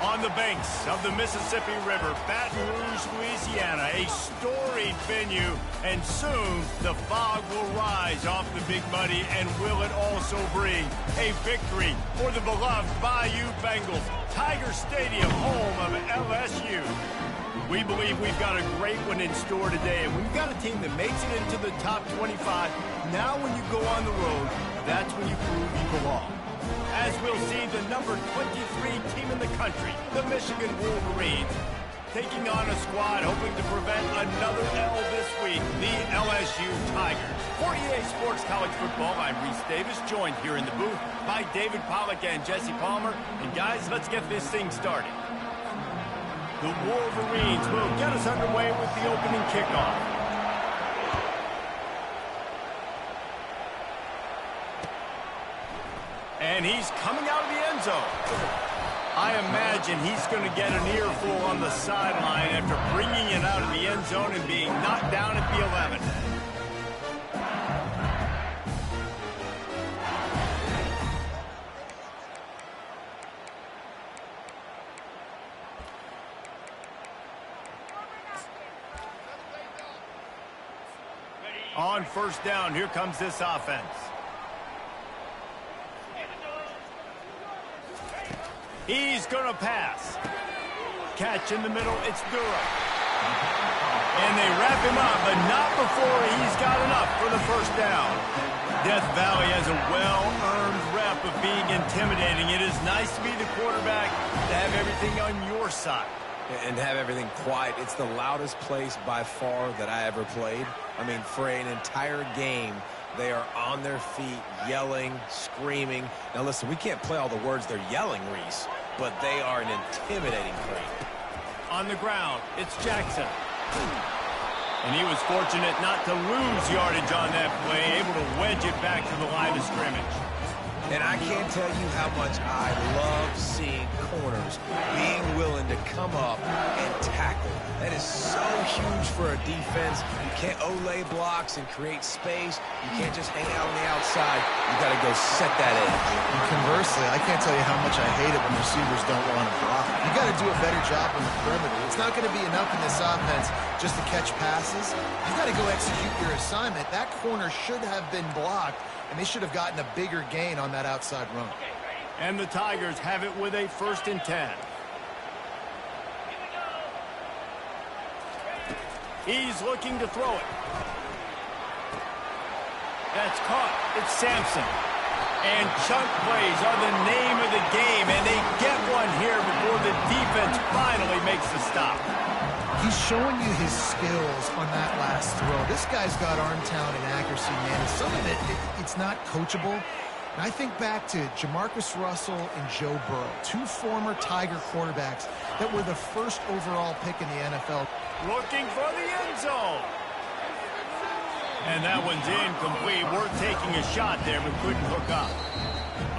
On the banks of the Mississippi River, Baton Rouge, Louisiana, a storied venue, and soon the fog will rise off the Big Muddy, and will it also bring a victory for the beloved Bayou Bengals, Tiger Stadium, home of LSU. We believe we've got a great one in store today, and we've got a team that makes it into the top 25. Now when you go on the road, that's when you prove you belong. As we'll see the number 23 team in the country, the Michigan Wolverines, taking on a squad hoping to prevent another L this week, the LSU Tigers. For EA Sports College Football, I'm Reese Davis, joined here in the booth by David Pollack and Jesse Palmer. And guys, let's get this thing started. The Wolverines will get us underway with the opening kickoff. And he's coming out of the end zone. I imagine he's going to get an earful on the sideline after bringing it out of the end zone and being knocked down at the 11. On first down, here comes this offense. He's going to pass. Catch in the middle, it's Durham. And they wrap him up, but not before he's got enough for the first down. Death Valley has a well-earned rep of being intimidating. It is nice to be the quarterback, to have everything on your side. And have everything quiet. It's the loudest place by far that I ever played. I mean, for an entire game, they are on their feet, yelling, screaming. Now, listen, we can't play all the words they're yelling, Reese, but they are an intimidating crowd. On the ground, it's Jackson. And he was fortunate not to lose yardage on that play, able to wedge it back to the line of scrimmage. And I can't tell you how much I love seeing corners being willing to come up and tackle. That is so huge for a defense. You can't olay blocks and create space. You can't just hang out on the outside. You got to go set that edge. And conversely, I can't tell you how much I hate it when receivers don't want to block. You got to do a better job on the perimeter. It's not going to be enough in this offense just to catch passes. You got to go execute your assignment. That corner should have been blocked, and they should have gotten a bigger gain on that outside run. And the Tigers have it with a 1st and 10. He's looking to throw it. That's caught. It's Sampson. And chunk plays are the name of the game, and they get one here before the defense finally makes the stop. He's showing you his skills on that last throw. This guy's got arm talent and accuracy, man. Some of it's not coachable. And I think back to Jamarcus Russell and Joe Burrow, two former Tiger quarterbacks that were the first overall pick in the NFL. Looking for the end zone. And that one's incomplete. We're taking a shot there, but couldn't hook up.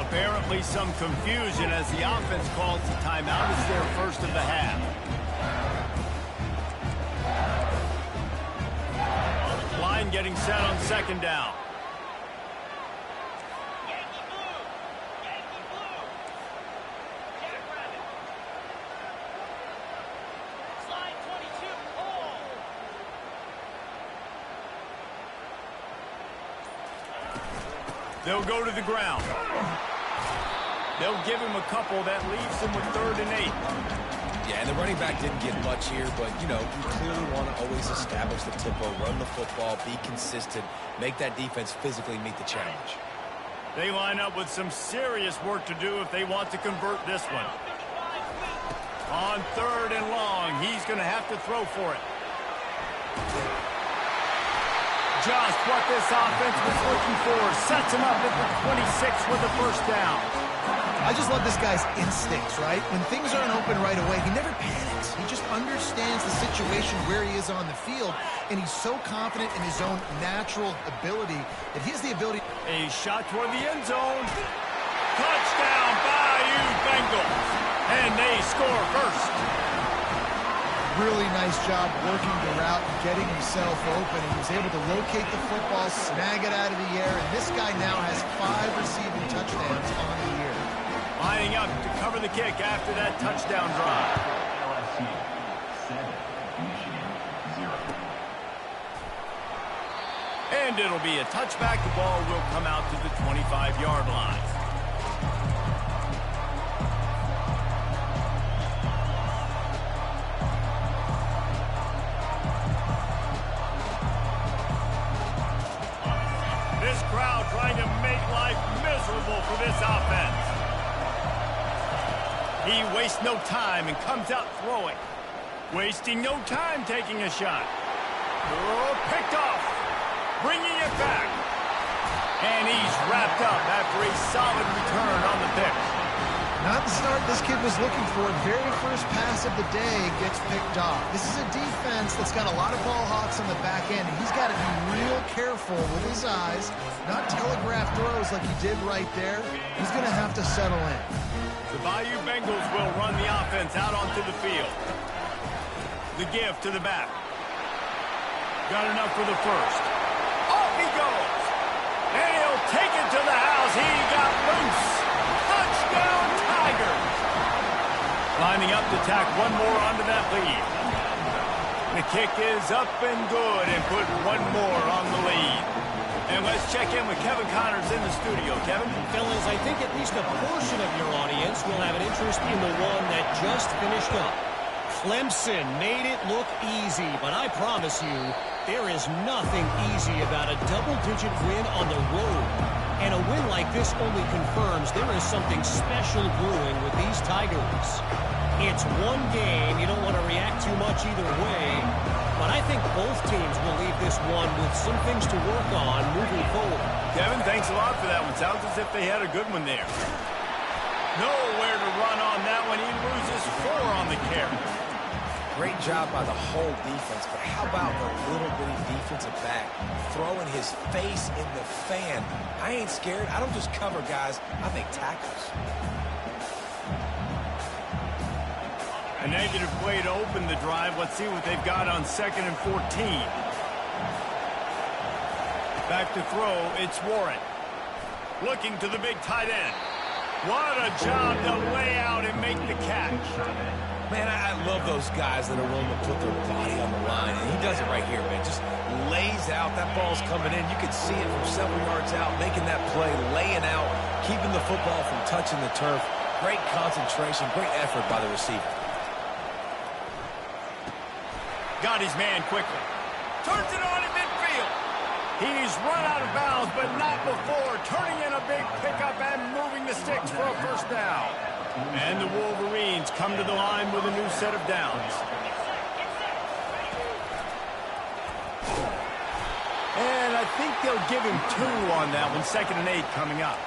Apparently some confusion as the offense calls the timeout. It's their first of the half. Line getting set on 2nd down. They'll go to the ground. They'll give him a couple. That leaves him with 3rd and 8. Yeah, and the running back didn't get much here, but, you know, you clearly want to always establish the tempo, run the football, be consistent, make that defense physically meet the challenge. They line up with some serious work to do if they want to convert this one. On 3rd and long, he's going to have to throw for it. Just what this offense was looking for. Sets him up at the 26 with the 1st down. I just love this guy's instincts, right? When things aren't open right away, he never panics. He just understands the situation where he is on the field, and he's so confident in his own natural ability that he has the ability. A shot toward the end zone. Touchdown, Bayou Bengals. And they score first. Really nice job working the route and getting himself open. He was able to locate the football, snag it out of the air, and this guy now has 5 receiving touchdowns on the year. I lining up to cover the kick after that touchdown drive. LSU 7, Michigan 0. And it'll be a touchback. The ball will come out to the 25-yard line. This crowd trying to make life miserable for this offense. He wastes no time and comes out throwing. Wasting no time taking a shot. Oh, picked off. Bringing it back. And he's wrapped up after a solid return on the pick. Not the start this kid was looking for. Very first pass of the day gets picked off. This is a defense that's got a lot of ball hawks on the back end. He's got to be real careful with his eyes, not telegraph throws like he did right there. He's going to have to settle in. The Bayou Bengals will run the offense out onto the field. The give to the back. Got enough for the first. Off he goes. And he'll take it to the house. He got loose. Touchdown, Tigers. Lining up to tack one more onto that lead. The kick is up and good and put one more on the lead. And let's check in with Kevin Connors in the studio. Kevin? Fellas, I think at least a portion of your audience will have an interest in the one that just finished up. Clemson made it look easy, but I promise you, there is nothing easy about a double-digit win on the road. And a win like this only confirms there is something special brewing with these Tigers. It's one game. You don't want to react too much either way. But I think both teams will leave this one with some things to work on moving forward. Kevin, thanks a lot for that one. Sounds as if they had a good one there. Nowhere to run on that one. He loses 4 on the carry. Great job by the whole defense, but how about the little bitty defensive back throwing his face in the fan? I ain't scared. I don't just cover guys. I make tackles. A negative play to open the drive. Let's see what they've got on 2nd and 14. Back to throw. It's Warren. Looking to the big tight end. What a job to lay out and make the catch. Man, I love those guys that are willing to put their body on the line, and he does it right here, man. Just lays out. That ball's coming in. You can see it from several yards out, making that play, laying out, keeping the football from touching the turf. Great concentration, great effort by the receiver. Got his man quickly. Turns it on in midfield. He's run out of bounds, but not before. Turning in a big pickup and moving the sticks for a first down. And the Wolverines come to the line with a new set of downs. And I think they'll give him 2 on that one. 2nd and 8 coming up.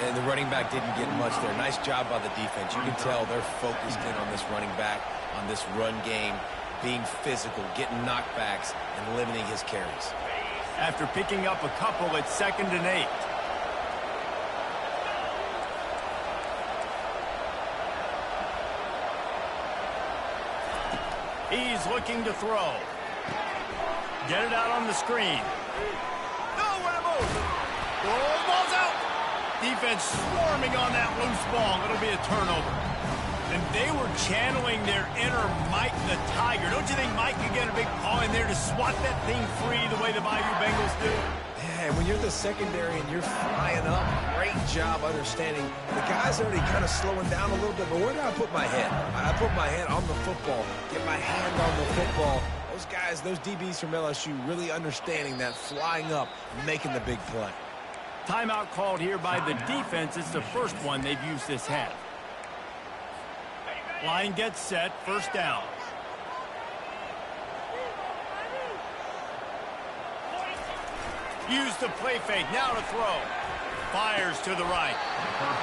And the running back didn't get much there. Nice job by the defense. You can tell they're focused in on this running back, on this run game, being physical, getting knockbacks, and limiting his carries. After picking up a couple, it's 2nd and 8. He's looking to throw. Get it out on the screen. Nowhere to move. Oh, ball's out. Defense swarming on that loose ball. It'll be a turnover. And they were channeling their inner Mike the Tiger. Don't you think Mike could get a big paw in there to swat that thing free the way the Bayou Bengals do? Yeah, when you're the secondary and you're flying up, great job understanding. The guy's already kind of slowing down a little bit, but where do I put my head? I put my head on the football, get my hand on the football. Those guys, those DBs from LSU really understanding that, flying up, making the big play. Timeout called here by the defense. It's the first one they've used this half. Line gets set, first down. Use the play fake, now to throw. Fires to the right.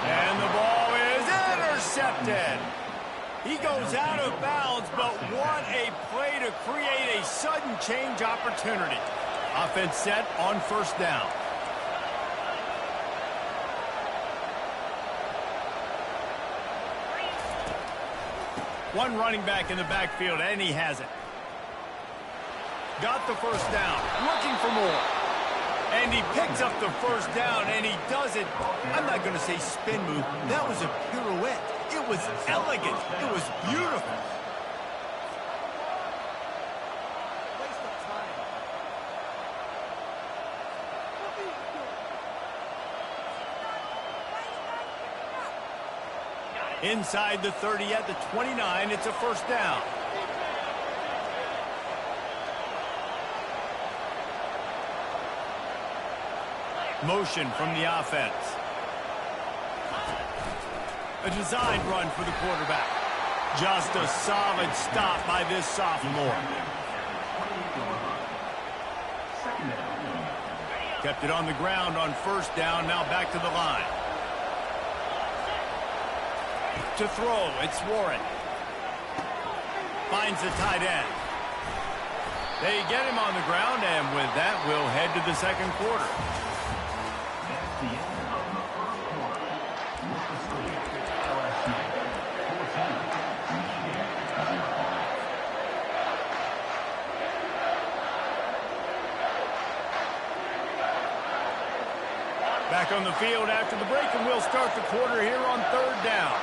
And the ball is intercepted. He goes out of bounds, but what a play to create a sudden change opportunity. Offense set on first down. One running back in the backfield, and he has it. Got the first down. Looking for more. And he picks up the first down, and he does it. I'm not going to say spin move. That was a pirouette. It was elegant. It was beautiful. Inside the 30 at the 29, it's a first down. Motion from the offense. A designed run for the quarterback. Just a solid stop by this sophomore. Kept it on the ground on first down, now back to the line. To throw, it's Warren. Finds the tight end. They get him on the ground, and with that, we'll head to the second quarter. That's the end of the first quarter. With the score, LSU 14, Michigan 0. Back on the field after the break, and we'll start the quarter here on third down.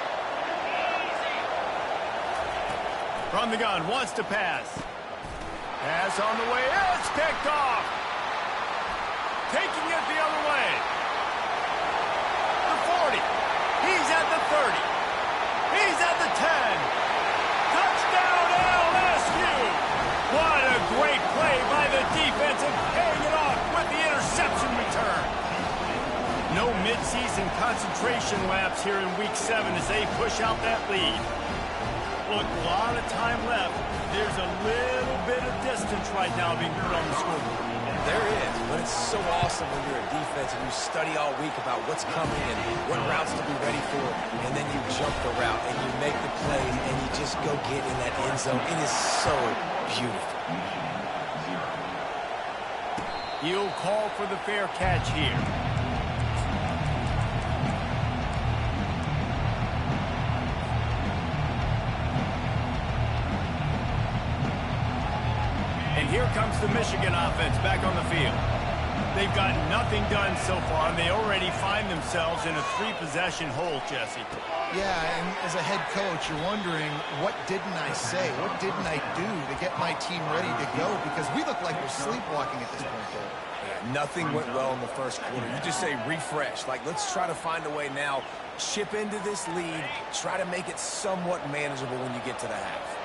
From the gun, wants to pass. Pass on the way, it's picked off. Taking it the other way. The 40. He's at the 30. He's at the 10. Touchdown LSU. What a great play by the defense and paying it off with the interception return. No midseason concentration laps here in week 7 as they push out that lead. Look, a lot of time left. There's a little bit of distance right now being put on the scoreboard. There is, but it's so awesome when you're a defense and you study all week about what's coming and what routes to be ready for, and then you jump the route and you make the plays and you just go get in that end zone. It is so beautiful. He'll call for the fair catch here. Here comes the Michigan offense back on the field. They've got nothing done so far, and they already find themselves in a 3-possession hole, Jesse. Yeah, and as a head coach, you're wondering, what didn't I say? What didn't I do to get my team ready to go? Because we look like we're sleepwalking at this point, though. Yeah, nothing went well in the first quarter. You just say refresh. Like, let's try to find a way now, chip into this lead, try to make it somewhat manageable when you get to the half.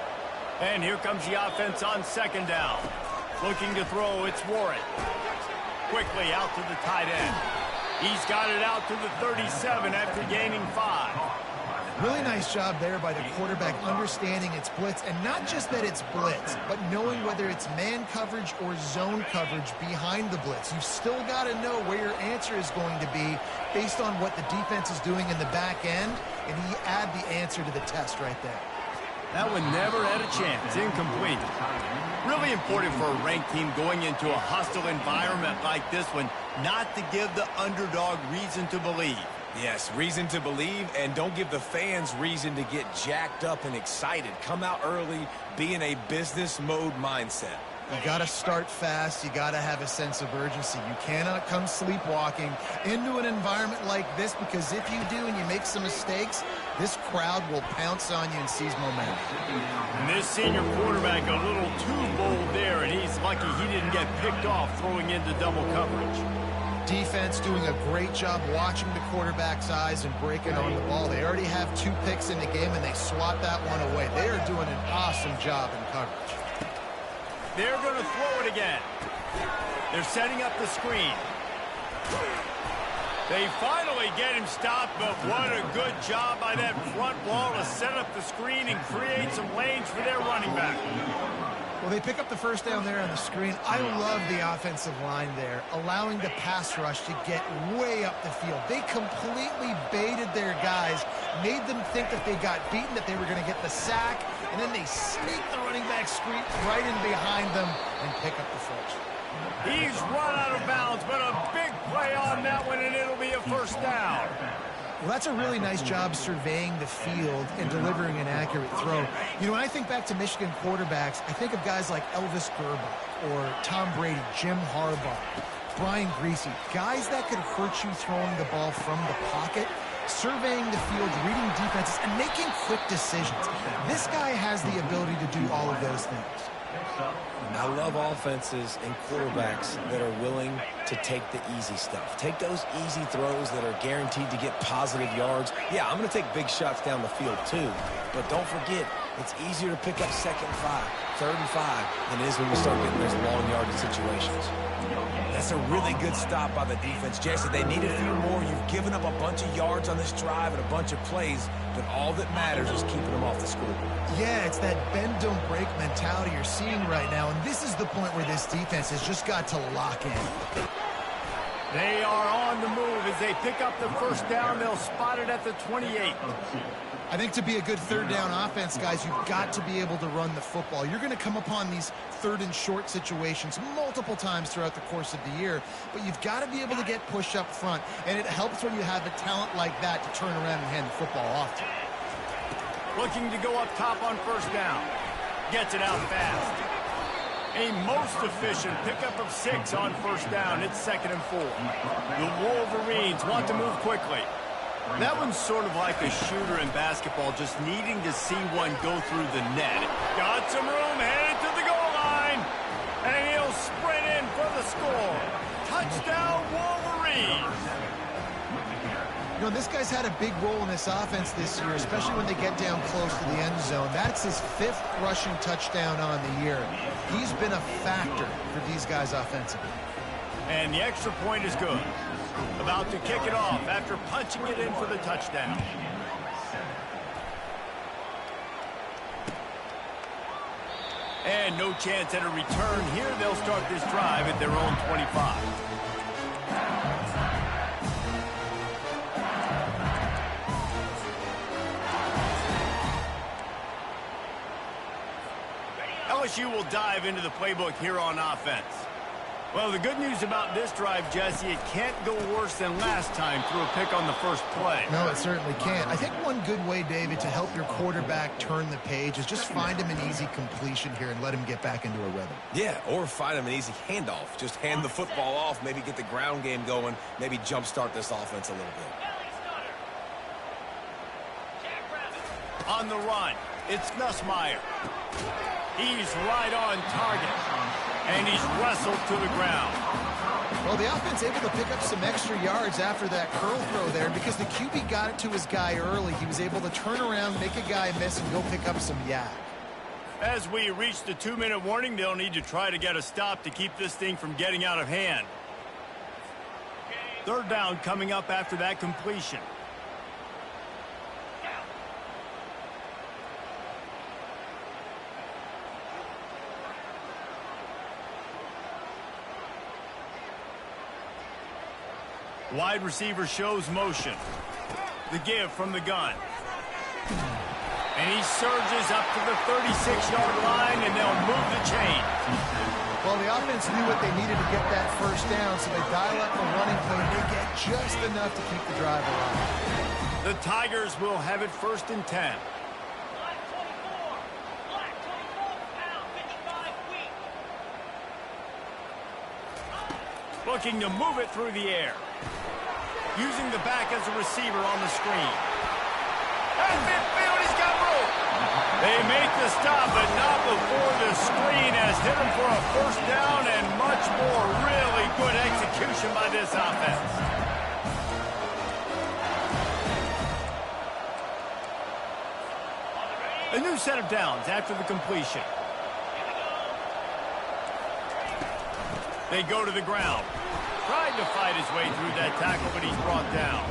And here comes the offense on second down. Looking to throw, it's Warren. Quickly out to the tight end. He's got it out to the 37 after gaining 5. Really nice job there by the quarterback understanding it's blitz, and not just that it's blitz, but knowing whether it's man coverage or zone coverage behind the blitz. You've still got to know where your answer is going to be based on what the defense is doing in the back end, and he add the answer to the test right there. That one never had a chance. Incomplete. Really important for a ranked team going into a hostile environment like this one, not to give the underdog reason to believe. Yes, reason to believe, and don't give the fans reason to get jacked up and excited. Come out early, be in a business mode mindset. You got to start fast. You got to have a sense of urgency. You cannot come sleepwalking into an environment like this, because if you do and you make some mistakes, this crowd will pounce on you and seize momentum. And this senior quarterback a little too bold there, and he's lucky he didn't get picked off throwing into double coverage. Defense doing a great job watching the quarterback's eyes and breaking on the ball. They already have 2 picks in the game, and they swat that one away. They are doing an awesome job in coverage. They're going to throw it again. They're setting up the screen. They finally get him stopped, but what a good job by that front wall to set up the screen and create some lanes for their running back. Well, they pick up the first down there on the screen. I love the offensive line there, allowing the pass rush to get way up the field. They completely baited their guys, made them think that they got beaten, that they were going to get the sack, and then they sneak the running back screen right in behind them and pick up the first. He's run out of bounds, but a big play on that one, and it'll be a first down. Well, that's a really nice job surveying the field and delivering an accurate throw. You know, when I think back to Michigan quarterbacks, I think of guys like Elvis Gerbach or Tom Brady, Jim Harbaugh. Brian Greasy, guys that could hurt you throwing the ball from the pocket, surveying the field, reading defenses, and making quick decisions. This guy has the ability to do all of those things. I love offenses and quarterbacks that are willing to take the easy stuff. Take those easy throws that are guaranteed to get positive yards. Yeah, I'm going to take big shots down the field too, but don't forget, it's easier to pick up 2nd and 5, 3rd and 5 than it is when you start getting those long yardage situations. That's a really good stop by the defense. Jesse, they need a few more. You've given up a bunch of yards on this drive and a bunch of plays, but all that matters is keeping them off the scoreboard. Yeah, it's that bend, don't break mentality you're seeing right now, and this is the point where this defense has just got to lock in. They are on the move as they pick up the first down. They'll spot it at the 28. I think to be a good 3rd down offense, guys, you've got to be able to run the football. You're going to come upon these 3rd and short situations multiple times throughout the course of the year, but you've got to be able to get push up front, and it helps when you have a talent like that to turn around and hand the football off to. Looking to go up top on first down. Gets it out fast. A most efficient pickup of 6 on first down. It's 2nd and 4. The Wolverines want to move quickly. That one's sort of like a shooter in basketball, just needing to see one go through the net. Got some room, headed to the goal line. And he'll sprint in for the score. Touchdown, Wolverines. You know, this guy's had a big role in this offense this year, especially when they get down close to the end zone. That's his 5th rushing touchdown on the year. He's been a factor for these guys offensively. And the extra point is good. About to kick it off after punching it in for the touchdown. And no chance at a return here. They'll start this drive at their own 25. LSU will dive into the playbook here on offense. Well, the good news about this drive, Jesse, it can't go worse than last time through a pick on the first play. No, it certainly can't. I think one good way, David, to help your quarterback turn the page is just find him an easy completion here and let him get back into a rhythm. Yeah, or find him an easy handoff. Just hand the football off, maybe get the ground game going, maybe jumpstart this offense a little bit. On the run, it's Nussmeier. He's right on target. And he's wrestled to the ground. Well, the offense able to pick up some extra yards after that curl throw there because the QB got it to his guy early. He was able to turn around, make a guy miss, and go pick up some yak. As we reach the 2-minute warning, they'll need to try to get a stop to keep this thing from getting out of hand. 3rd down coming up after that completion. Wide receiver shows motion. The give from the gun. And he surges up to the 36-yard line, and they'll move the chain. Well, the offense knew what they needed to get that first down, so they dial up the running play, and they get just enough to keep the drive alive. The Tigers will have it 1st and 10. Looking to move it through the air. Using the back as a receiver on the screen. At midfield, he's got room. They make the stop, but not before the screen has hit him for a 1st down and much more. Really good execution by this offense. A new set of downs after the completion. They go to the ground. Tried to fight his way through that tackle, but he's brought down.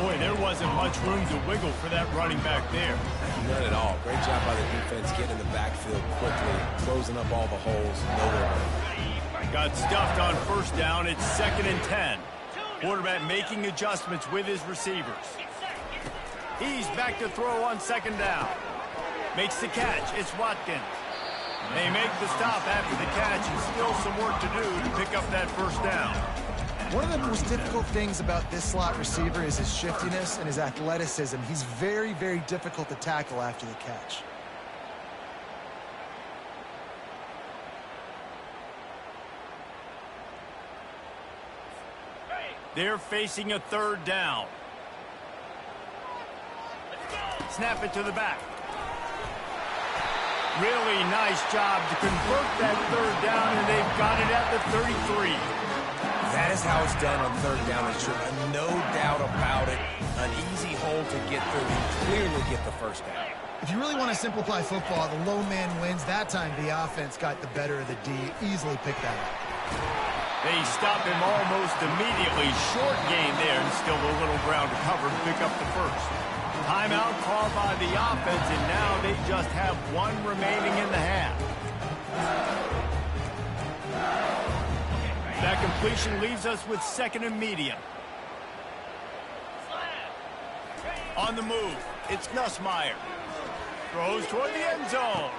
Boy, there wasn't much room to wiggle for that running back there. None at all. Great job by the defense getting in the backfield quickly, closing up all the holes. Nowhere. Got stuffed on 1st down. It's 2nd and 10. Quarterback making adjustments with his receivers. He's back to throw on 2nd down. Makes the catch. It's Watkins. They make the stop after the catch, and still some work to do to pick up that 1st down. One of the most difficult things about this slot receiver is his shiftiness and his athleticism. He's very, very difficult to tackle after the catch. They're facing a third down. Snap it to the back. Really nice job to convert that third down, and they've got it at the 33. That is how it's done on third down. It's true. No doubt about it. An easy hole to get through and clearly get the first down. If you really want to simplify football, the low man wins. That time the offense got the better of the D. Easily picked that up. They stop him almost immediately. Short gain there, and still a little ground to cover to pick up the first. Timeout called by the offense, and now they just have one remaining in the half. That completion leaves us with second and medium. On the move, it's Nussmeier. Throws toward the end zone.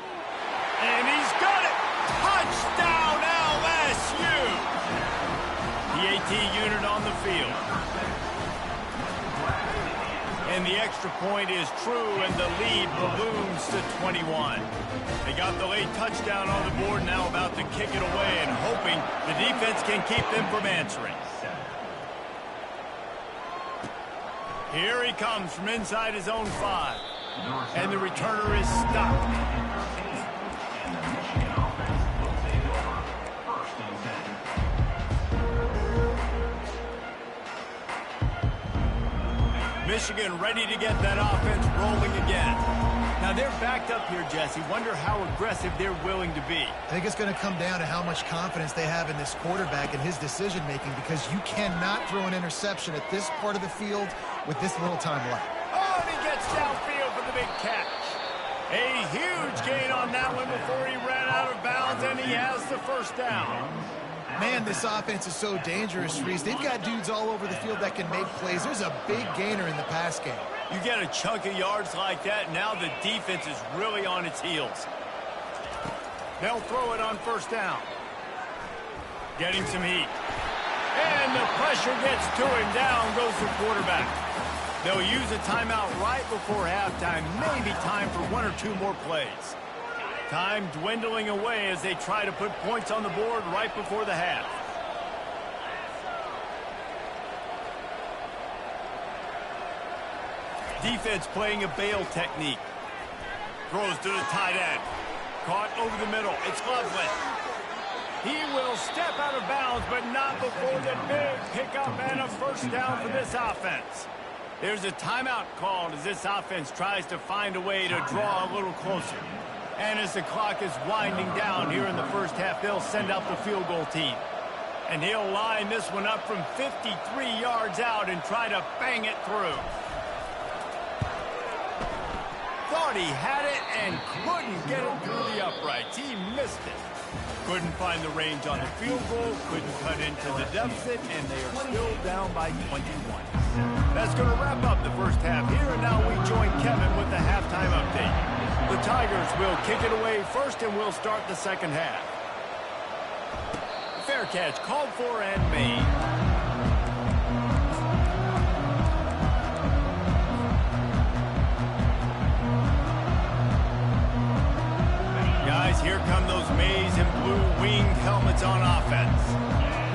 And he's got it! Touchdown, LSU! The AT unit on the field. And the extra point is true, and the lead balloons to 21. They got the late touchdown on the board, now about to kick it away and hoping the defense can keep them from answering. Here he comes from inside his own 5. And the returner is stopped. Michigan ready to get that offense rolling again. Now they're backed up here, Jesse. Wonder how aggressive they're willing to be. I think it's going to come down to how much confidence they have in this quarterback and his decision-making, because you cannot throw an interception at this part of the field with this little time left. Oh, and he gets downfield for the big catch. A huge gain on that one before he ran out of bounds, and he has the first down. Man, this offense is so dangerous, Reese. They've got dudes all over the field that can make plays. There's a big gainer in the pass game. You get a chunk of yards like that, now the defense is really on its heels. They'll throw it on first down. Getting some heat. And the pressure gets to him. Down goes the quarterback. They'll use a timeout right before halftime. Maybe time for one or two more plays. Time dwindling away as they try to put points on the board right before the half. Defense playing a bail technique. Throws to the tight end. Caught over the middle. It's Loveland. He will step out of bounds, but not before the big pickup and a first down for this offense. There's a timeout called as this offense tries to find a way to draw a little closer. And as the clock is winding down here in the first half, they'll send out the field goal team. And he'll line this one up from 53 yards out and try to bang it through. Thought he had it and couldn't get it through the uprights. He missed it. Couldn't find the range on the field goal, couldn't cut into the deficit, and they are still down by 21. That's going to wrap up the first half here, and now we join Kevin with the halftime update. The Tigers will kick it away first, and we'll start the second half. Fair catch called for and made. Guys, here come those maize and blue winged helmets on offense.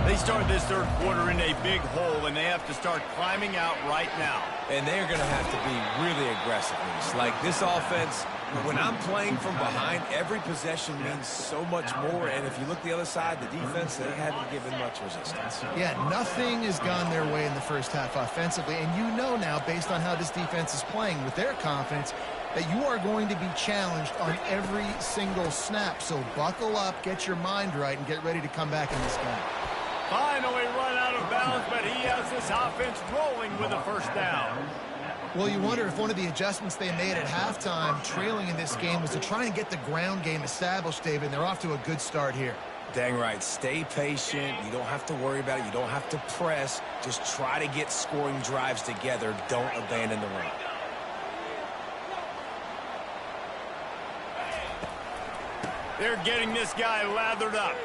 They start this third quarter in a big hole, and they have to start climbing out right now. And they're going to have to be really aggressive. Like this offense, when I'm playing from behind, every possession means so much more. And if you look the other side, the defense, they haven't given much resistance. Yeah, nothing has gone their way in the first half offensively. And you know now, based on how this defense is playing with their confidence, that you are going to be challenged on every single snap. So buckle up, get your mind right, and get ready to come back in this game. Finally run out of bounds, but he has this offense rolling with a first down. Well, you wonder if one of the adjustments they made at halftime, trailing in this game, was to try and get the ground game established, David, and they're off to a good start here. Dang right. Stay patient. You don't have to worry about it. You don't have to press. Just try to get scoring drives together. Don't abandon the run. They're getting this guy lathered up.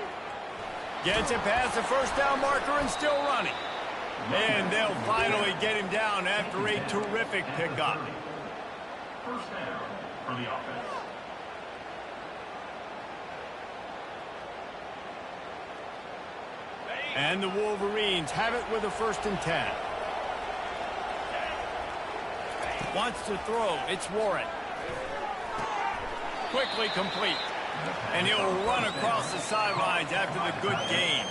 Gets it past the first down marker and still running. And they'll finally get him down after a terrific pickup. First down for the offense. And the Wolverines have it with a 1st and 10. Wants to throw. It's Warren. Quickly complete. And he'll run across the sidelines after the good game.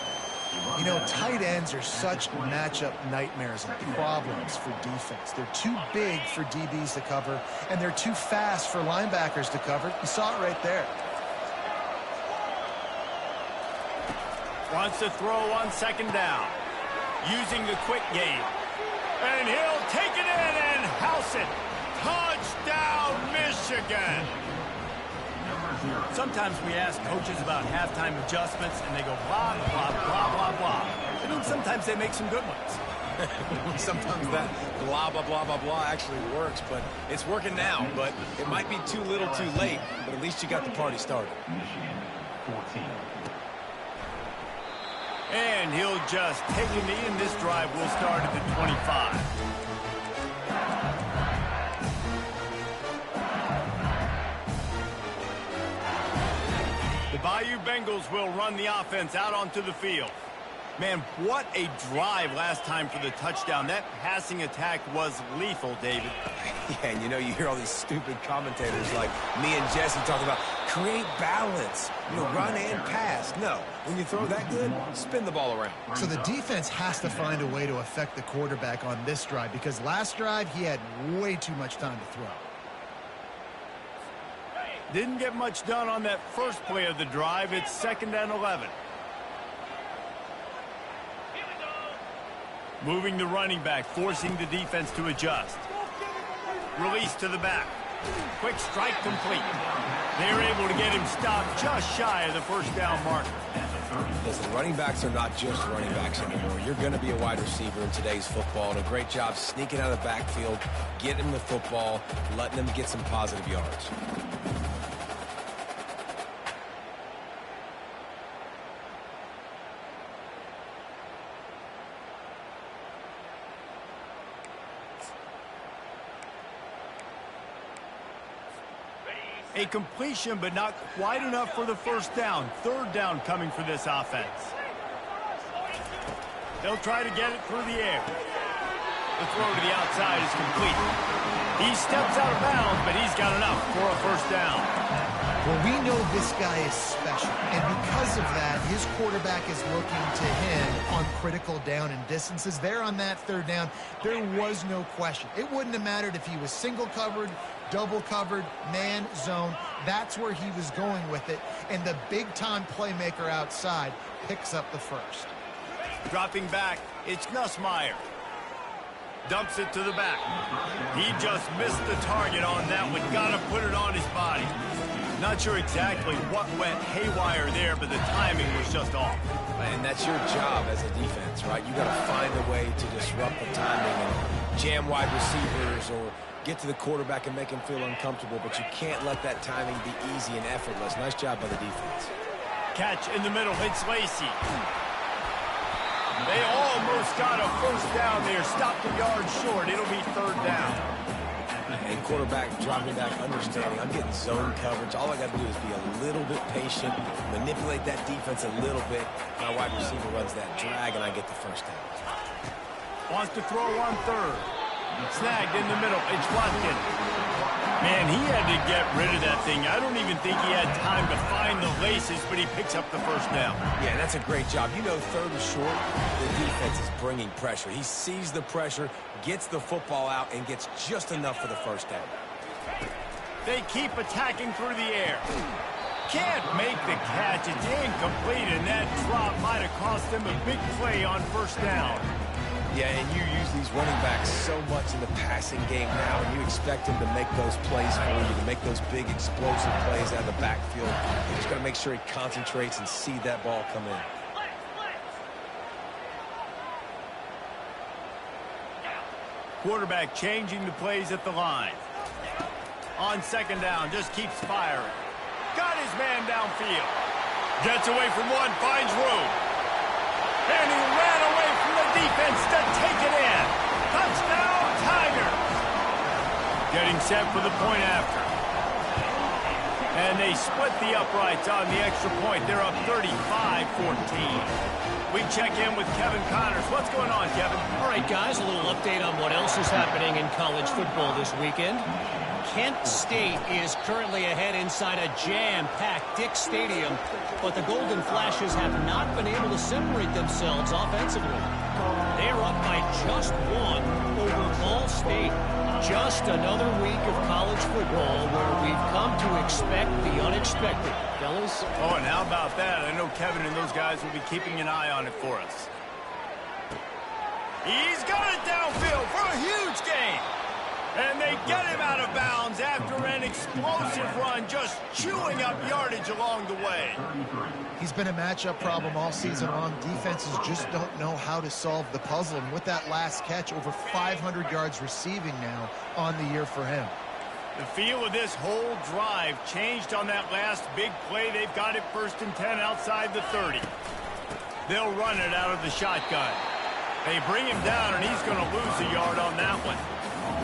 You know, tight ends are such matchup nightmares and problems for defense. They're too big for DBs to cover, and they're too fast for linebackers to cover. You saw it right there. Wants to throw on 2nd down. Using the quick game. And he'll take it in and house it. Touchdown, Michigan. Sometimes we ask coaches about halftime adjustments, and they go blah, blah, blah, blah, blah. I mean, sometimes they make some good ones. Sometimes that blah, blah, blah, blah, blah actually works, but it's working now. But it might be too little too late, but at least you got the party started. Michigan 14. And he'll just take a knee, and this drive will start at the 25. The Bayou Bengals will run the offense out onto the field. Man, what a drive last time for the touchdown. That passing attack was lethal, David. Yeah, and you know, you hear all these stupid commentators like me and Jesse talking about create balance, you know, run and pass. No, when you throw that good, spin the ball around. So the defense has to find a way to affect the quarterback on this drive, because last drive he had way too much time to throw. Didn't get much done on that first play of the drive. It's 2nd and 11. Moving the running back, forcing the defense to adjust. Release to the back. Quick strike complete. They're able to get him stopped just shy of the 1st down marker. Listen, running backs are not just running backs anymore. You're going to be a wide receiver in today's football, and a great job sneaking out of the backfield, getting them the football, letting them get some positive yards. A completion, but not quite enough for the 1st down. 3rd down coming for this offense. They'll try to get it through the air. The throw to the outside is complete. He steps out of bounds, but he's got enough for a 1st down. Well, we know this guy is special, and because of that, his quarterback is looking to him on critical down and distances. There on that 3rd down, there was no question. It wouldn't have mattered if he was single covered, double covered, man, zone. That's where he was going with it, and the big-time playmaker outside picks up the 1st. Dropping back, it's Nussmeier. Dumps it to the back. He just missed the target on that one. Got to put it on his body. Not sure exactly what went haywire there, but the timing was just off. And that's your job as a defense, right? You got to find a way to disrupt the timing and jam wide receivers or get to the quarterback and make him feel uncomfortable, but you can't let that timing be easy and effortless. Nice job by the defense. Catch in the middle. It's Lacey. They almost got a 1st down there. Stopped a yard short. It'll be 3rd down. And quarterback dropping back, understanding I'm getting zone coverage. All I got to do is be a little bit patient, manipulate that defense a little bit. My wide receiver runs that drag, and I get the 1st down. Wants to throw on 3rd. Snagged in the middle. It's Watkins. Man, he had to get rid of that thing. I don't even think he had time to find the laces, but he picks up the 1st down. Yeah, that's a great job. You know, 3rd and short, the defense is bringing pressure. He sees the pressure, gets the football out, and gets just enough for the 1st down. They keep attacking through the air. Can't make the catch. It's incomplete, and that drop might have cost him a big play on 1st down. Yeah, and you use these running backs so much in the passing game now, and you expect them to make those plays for you, to make those big explosive plays out of the backfield. You just got to make sure he concentrates and see that ball come in. Quarterback changing the plays at the line. On 2nd down, just keeps firing. Got his man downfield. Gets away from one, finds room. And he ran away from the defense to take it in. Touchdown, Tigers. Getting set for the point after. And they split the uprights on the extra point. They're up 35-14. We check in with Kevin Connors. What's going on, Kevin? All right, guys, a little update on what else is happening in college football this weekend. Kent State is currently ahead inside a jam-packed Dick Stadium, but the Golden Flashes have not been able to separate themselves offensively. They are up by just one over Ball State. Just another week of college football where we've come to expect the unexpected, fellas. Oh, and how about that? I know Kevin and those guys will be keeping an eye on it for us. He's got it downfield for a huge gain. And they get him out of bounds after an explosive run, just chewing up yardage along the way. He's been a matchup problem all season long. Defenses just don't know how to solve the puzzle. And with that last catch, over 500 yards receiving now on the year for him. The feel of this whole drive changed on that last big play. They've got it 1st and 10 outside the 30. They'll run it out of the shotgun. They bring him down, and he's going to lose a yard on that one.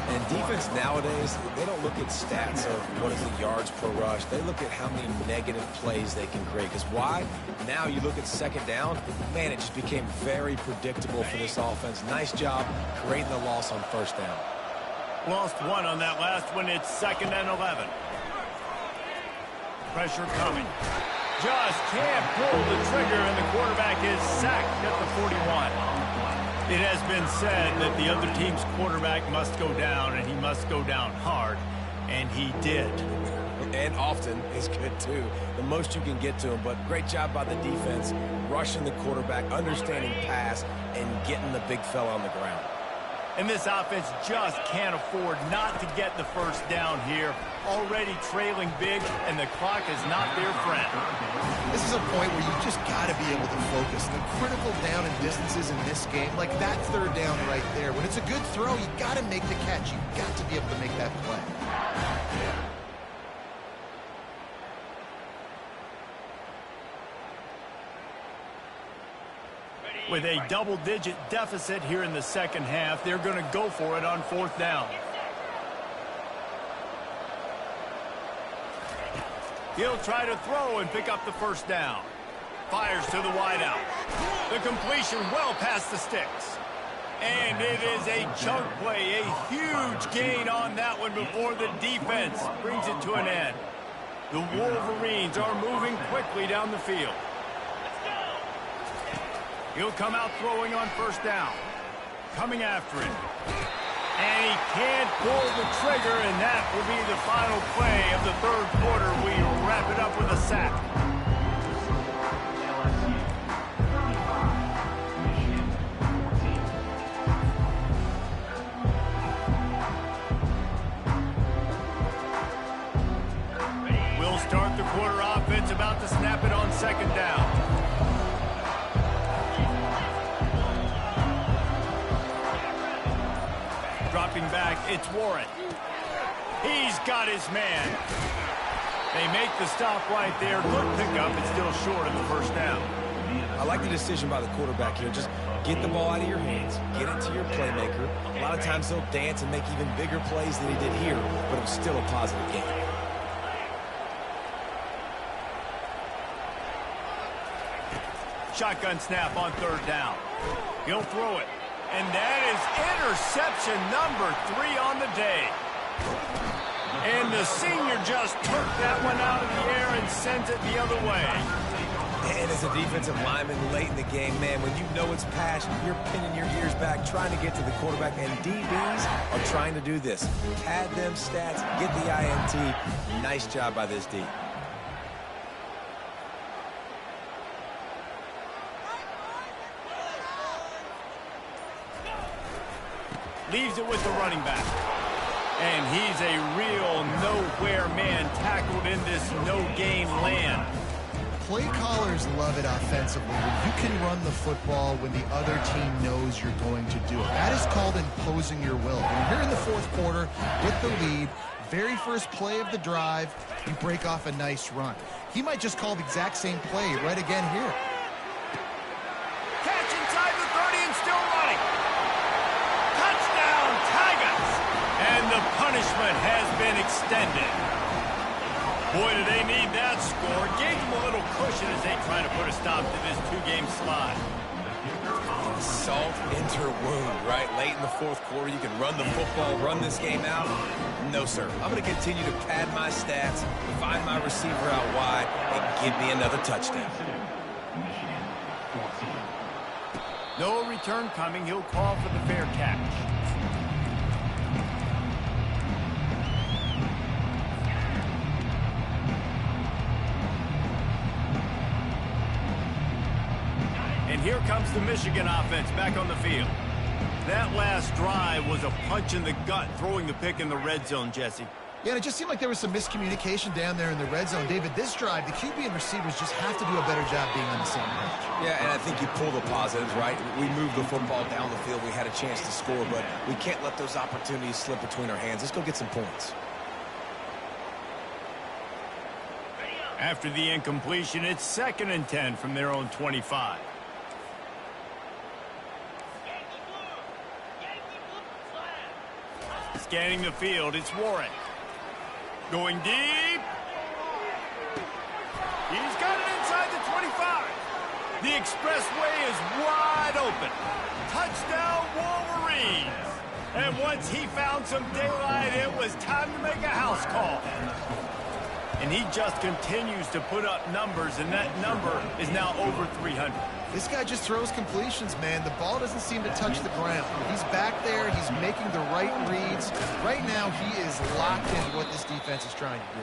And defense nowadays, they don't look at stats of what is the yards per rush. They look at how many negative plays they can create. Because why? Now you look at 2nd down, man, it just became very predictable for this offense. Nice job creating the loss on 1st down. Lost one on that last one. It's 2nd and 11. Pressure coming. Just can't pull the trigger, and the quarterback is sacked at the 41. It has been said that the other team's quarterback must go down, and he must go down hard, and he did. And often is good, too. The most you can get to him, but great job by the defense, rushing the quarterback, understanding pass, and getting the big fella on the ground. And this offense just can't afford not to get the 1st down here. Already trailing big, and the clock is not their friend. This is a point where you just got to be able to focus. The critical down and distances in this game, like that 3rd down right there. When it's a good throw, you got to make the catch. You got to be able to make that play. With a double-digit deficit here in the 2nd half, they're going to go for it on 4th down. He'll try to throw and pick up the 1st down. Fires to the wideout. The completion well past the sticks. And it is a chunk play, a huge gain on that one before the defense brings it to an end. The Wolverines are moving quickly down the field. He'll come out throwing on 1st down. Coming after it. And he can't pull the trigger, and that will be the final play of the 3rd quarter. We wrap it up with a sack. We'll start the quarter offense, about to snap it on 2nd down. Dropping back, it's Warren. He's got his man. They make the stop right there. Good pickup. It's still short of the 1st down. I like the decision by the quarterback here. Just get the ball out of your hands. Get it to your playmaker. A lot of times he'll dance and make even bigger plays than he did here, but it was still a positive game. Shotgun snap on 3rd down. He'll throw it. And that is interception number 3 on the day. And the senior just took that one out of the air and sent it the other way. And as a defensive lineman late in the game, man, when you know it's passion, you're pinning your ears back, trying to get to the quarterback, and DBs are trying to do this. Pad them stats, get the INT. Nice job by this D. Leaves it with the running back. And he's a real nowhere man tackled in this no-gain land. Play callers love it offensively when you can run the football when the other team knows you're going to do it. That is called imposing your will. When you're in the 4th quarter with the lead, very first play of the drive, you break off a nice run. He might just call the exact same play right again here. Catch inside the 30 and still running. Touchdown, Tigers! And the punishment has been extended. Boy, do they need that score. Gave them a little cushion as they try to put a stop to this 2-game slide. Salt enter wound, right? Late in the fourth quarter, you can run the football, run this game out. No, sir. I'm going to continue to pad my stats, find my receiver out wide, and give me another touchdown. No return coming. He'll call for the fair catch. And here comes the Michigan offense back on the field. That last drive was a punch in the gut, throwing the pick in the red zone, Jesse. Yeah, and it just seemed like there was some miscommunication down there in the red zone. David, this drive, the QB and receivers just have to do a better job being on the same page. Yeah, and I think you pull the positives, right? We moved the football down the field. We had a chance to score, but we can't let those opportunities slip between our hands. Let's go get some points. After the incompletion, it's 2nd and 10 from their own 25. Scanning the field, it's Warren. Going deep. He's got it inside the 25. The expressway is wide open. Touchdown, Wolverines. And once he found some daylight, it was time to make a house call. And he just continues to put up numbers, and that number is now over 300. This guy just throws completions, man. The ball doesn't seem to touch the ground. He's back there. He's making the right reads. Right now, he is locked into what this defense is trying to do.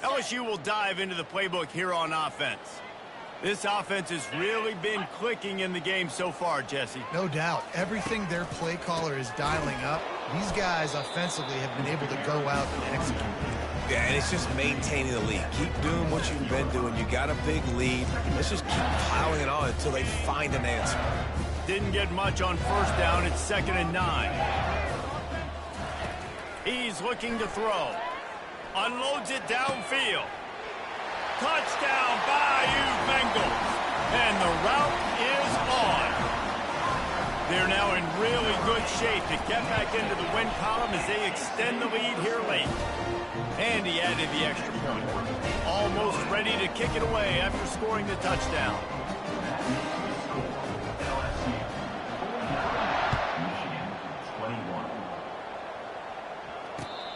LSU will dive into the playbook here on offense. This offense has really been clicking in the game so far, Jesse. No doubt. Everything their play caller is dialing up, these guys offensively have been able to go out and execute. Yeah, and it's just maintaining the lead. Keep doing what you've been doing. You got a big lead. Let's just keep piling it on until they find an answer. Didn't get much on first down. It's 2nd and 9. He's looking to throw. Unloads it downfield. Touchdown, Bayou Bengals. And the route is on. They're now in really good shape to get back into the win column as they extend the lead here late. And he added the extra point. Almost ready to kick it away after scoring the touchdown.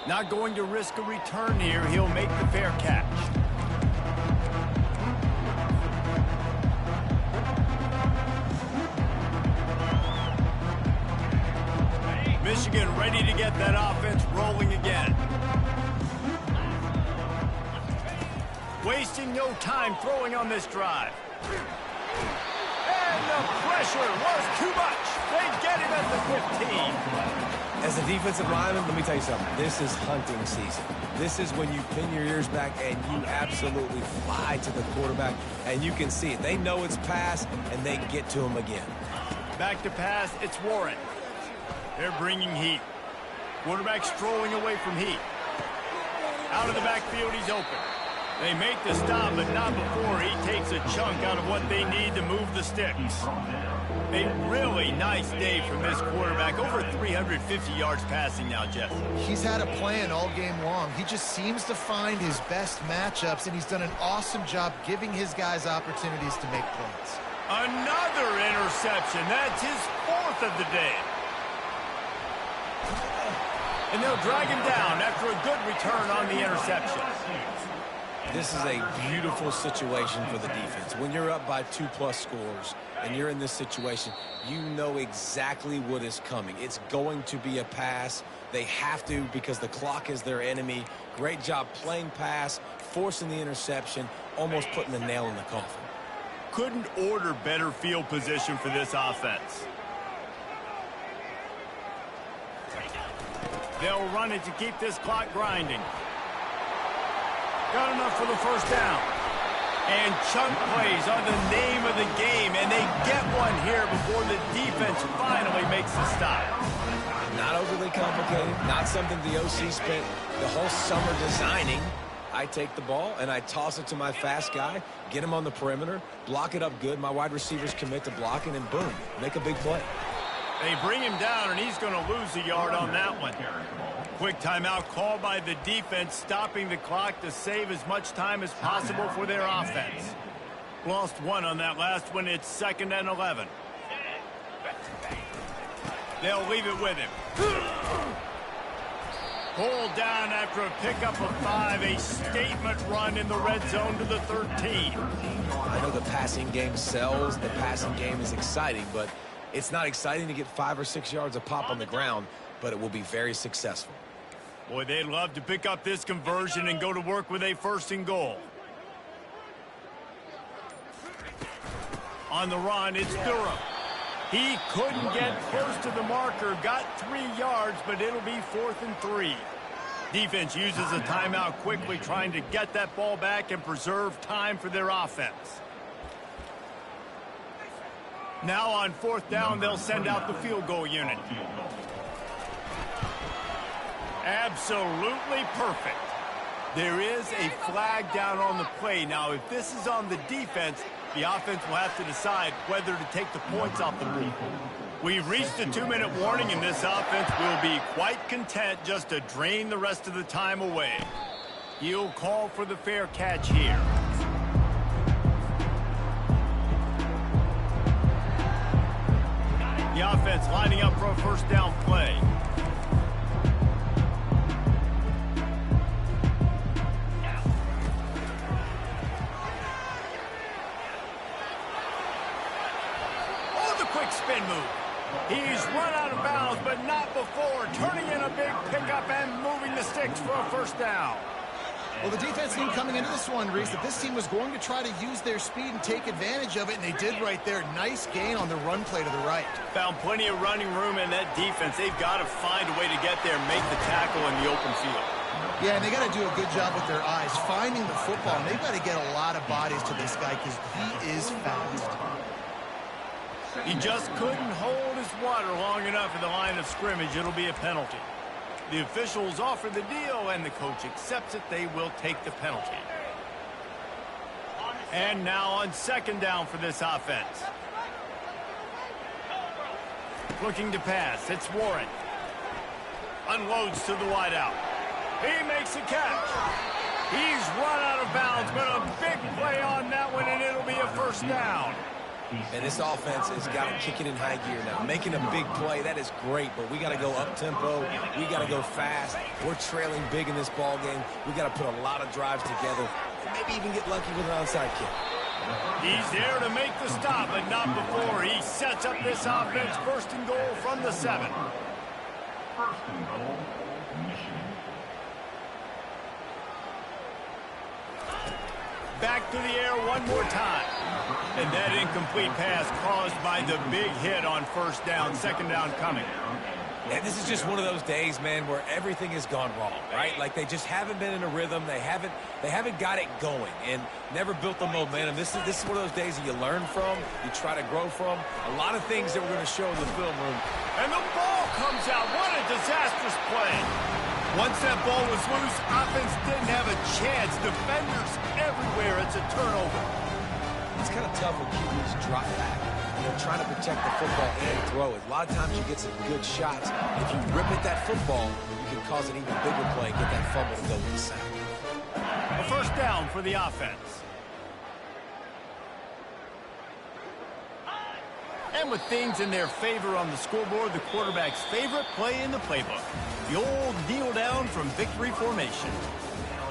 Not going to risk a return here. He'll make the fair catch. Michigan ready to get that offense rolling again. Wasting no time throwing on this drive. And the pressure was too much. They get him at the 15. As a defensive lineman, let me tell you something. This is hunting season. This is when you pin your ears back and you absolutely fly to the quarterback, and you can see it. They know it's pass, and they get to him again. Back to pass, it's Warren. They're bringing heat. Quarterback strolling away from heat. Out of the backfield, he's open. They make the stop, but not before he takes a chunk out of what they need to move the sticks. A really nice day from this quarterback. Over 350 yards passing now, Jeff. He's had a plan all game long. He just seems to find his best matchups, and he's done an awesome job giving his guys opportunities to make plays. Another interception. That's his 4th of the day. And they'll drag him down after a good return on the interception. This is a beautiful situation for the defense. When you're up by 2+ scores and you're in this situation, you know exactly what is coming. It's going to be a pass. They have to because the clock is their enemy. Great job playing pass, forcing the interception, almost putting the nail in the coffin. Couldn't order better field position for this offense. They'll run it to keep this clock grinding. Got enough for the first down. And chunk plays are the name of the game, and they get one here before the defense finally makes the stop. Not overly complicated, not something the OC spent the whole summer designing. I take the ball, and I toss it to my fast guy, get him on the perimeter, block it up good. My wide receivers commit to blocking, and boom, make a big play. They bring him down, and he's going to lose a yard on that one. Quick timeout called by the defense, stopping the clock to save as much time as possible for their offense. Lost one on that last one. It's 2nd and 11. They'll leave it with him. Pulled down after a pickup of 5. A statement run in the red zone to the 13. I know the passing game sells. The passing game is exciting, but it's not exciting to get 5 or 6 yards a pop on the ground, but it will be very successful. Boy, they'd love to pick up this conversion and go to work with a 1st and goal. On the run, it's Durham. He couldn't get close to the marker, got 3 yards, but it'll be 4th and 3. Defense uses a timeout quickly, trying to get that ball back and preserve time for their offense. Now on 4th down, they'll send out the field goal unit. Absolutely perfect. There is a flag down on the play. Now, if this is on the defense, the offense will have to decide whether to take the points off the board. We've reached a 2-minute warning, and this offense will be quite content just to drain the rest of the time away. He'll call for the fair catch here. The offense lining up for a 1st down play. Spin move. He's run out of bounds, but not before. Turning in a big pickup and moving the sticks for a 1st down. Well, the defense knew coming into this one, Reese, that this team was going to try to use their speed and take advantage of it, and they did right there. Nice gain on the run play to the right. Found plenty of running room in that defense. They've got to find a way to get there and make the tackle in the open field. Yeah, and they got to do a good job with their eyes, finding the football. And they've got to get a lot of bodies to this guy because he is fast. He just couldn't hold his water long enough in the line of scrimmage. It'll be a penalty. The officials offer the deal, and the coach accepts it. They will take the penalty. And now on 2nd down for this offense. Looking to pass. It's Warren. Unloads to the wideout. He makes a catch. He's run out of bounds, but a big play on that one, and it'll be a 1st down. And this offense has got to kick it in high gear now. Making a big play, that is great, but we got to go up-tempo. We got to go fast. We're trailing big in this ball game. We got to put a lot of drives together and maybe even get lucky with an onside kick. He's there to make the stop, but not before. He sets up this offense 1st and goal from the 7. 1st and goal, Michigan. Back to the air one more time. And that incomplete pass caused by the big hit on 1st down. 2nd down coming. And this is just one of those days, man, where everything has gone wrong, right? Like they just haven't been in a rhythm. They haven't got it going and never built the momentum. This is one of those days that you learn from, you try to grow from. A lot of things that we're going to show in the film room. And the ball comes out. What a disastrous play. Once that ball was loose, offense didn't have a chance. Defenders everywhere. It's a turnover. It's kind of tough when QBs drop back. They're trying to protect the football and throw it. A lot of times you get some good shots. If you rip at that football, you can cause an even bigger play and get that fumble to go with the sack. A 1st down for the offense. And with things in their favor on the scoreboard, the quarterback's favorite play in the playbook. The old kneel down from victory formation.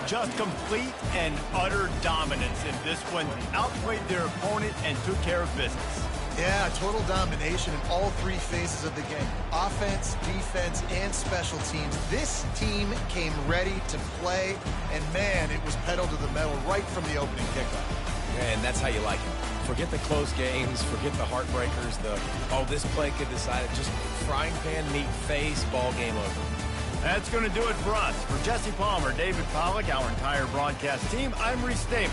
Just complete and utter dominance in this one. Outplayed their opponent and took care of business. Yeah, total domination in all 3 phases of the game. Offense, defense, and special teams. This team came ready to play, and man, it was pedal to the metal right from the opening kickoff. And that's how you like it. Forget the close games, forget the heartbreakers, this play could decide it. Just frying pan, meat, face, ball game over. That's going to do it for us. For Jesse Palmer, David Pollack, our entire broadcast team, I'm Reese Davis.